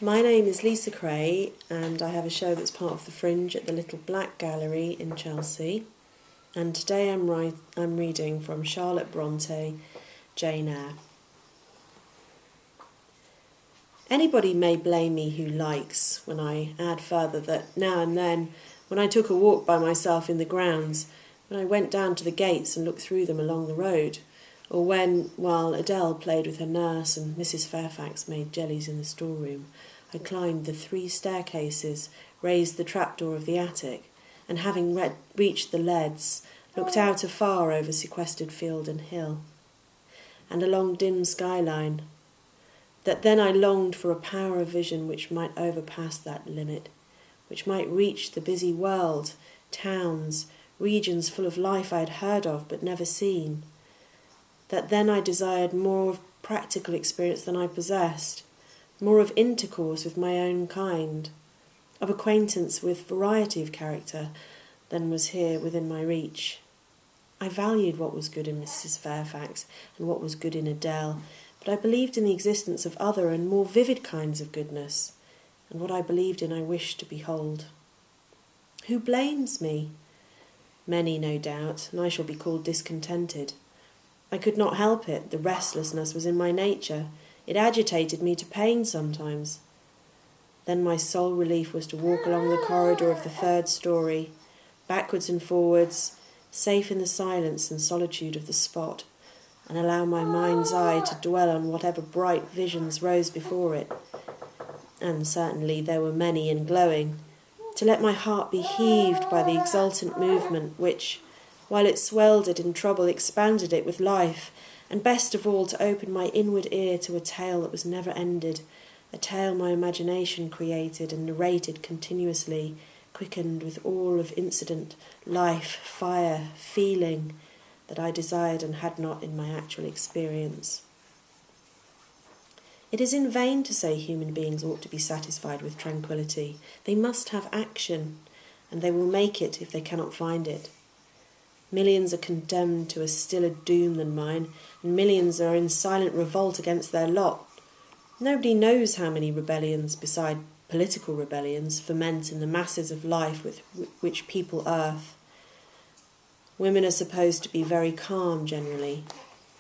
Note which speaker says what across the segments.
Speaker 1: My name is Lisa Cray, and I have a show that's part of the Fringe at the Little Black Gallery in Chelsea. And today I'm reading from Charlotte Bronte, Jane Eyre. Anybody may blame me who likes when I add further that now and then, when I took a walk by myself in the grounds, when I went down to the gates and looked through them along the road, or when, while Adele played with her nurse and Mrs. Fairfax made jellies in the storeroom, I climbed the 3 staircases, raised the trapdoor of the attic, and having reached the leads, looked out afar over sequestered field and hill, and along dim skyline, that then I longed for a power of vision which might overpass that limit, which might reach the busy world, towns, regions full of life I had heard of but never seen, that then I desired more of practical experience than I possessed, more of intercourse with my own kind, of acquaintance with variety of character than was here within my reach. I valued what was good in Mrs. Fairfax and what was good in Adele, but I believed in the existence of other and more vivid kinds of goodness, and what I believed in I wished to behold. Who blames me? Many, no doubt, and I shall be called discontented. I could not help it. The restlessness was in my nature. It agitated me to pain sometimes. Then my sole relief was to walk along the corridor of the 3rd story, backwards and forwards, safe in the silence and solitude of the spot, and allow my mind's eye to dwell on whatever bright visions rose before it, and certainly there were many and glowing, to let my heart be heaved by the exultant movement which, while it swelled it in trouble, expanded it with life, and best of all to open my inward ear to a tale that was never ended, a tale my imagination created and narrated continuously, quickened with all of incident, life, fire, feeling, that I desired and had not in my actual experience. It is in vain to say human beings ought to be satisfied with tranquillity. They must have action, and they will make it if they cannot find it. Millions are condemned to a stiller doom than mine, and millions are in silent revolt against their lot. Nobody knows how many rebellions, beside political rebellions, ferment in the masses of life with which people earth. Women are supposed to be very calm generally,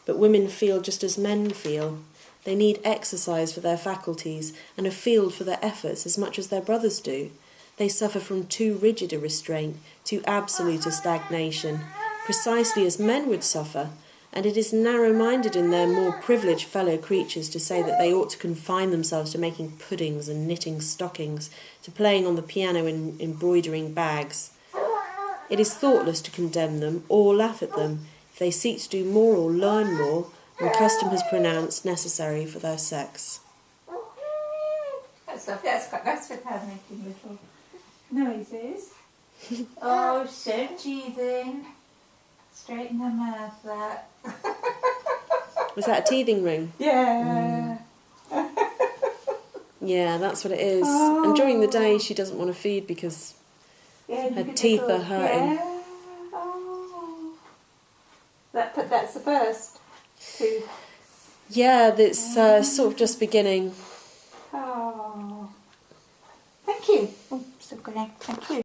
Speaker 1: but women feel just as men feel. They need exercise for their faculties and a field for their efforts as much as their brothers do. They suffer from too rigid a restraint, too absolute a stagnation, precisely as men would suffer, and it is narrow-minded in their more privileged fellow creatures to say that they ought to confine themselves to making puddings and knitting stockings, to playing on the piano and embroidering bags. It is thoughtless to condemn them or laugh at them if they seek to do more or learn more than custom has pronounced necessary for their sex.
Speaker 2: That's lovely. That's quite nice with her making little noises. Oh, so teething. Straighten her mouth, that.
Speaker 1: Was that a teething ring?
Speaker 2: Yeah.
Speaker 1: Yeah, that's what it is.
Speaker 2: Oh.
Speaker 1: And during the day she doesn't want to feed because her teeth are hurting.
Speaker 2: Yeah. Oh. That's the first tooth.
Speaker 1: Yeah, it's sort of just beginning.
Speaker 2: Oh. Thank you. Oh, so good. Thank you.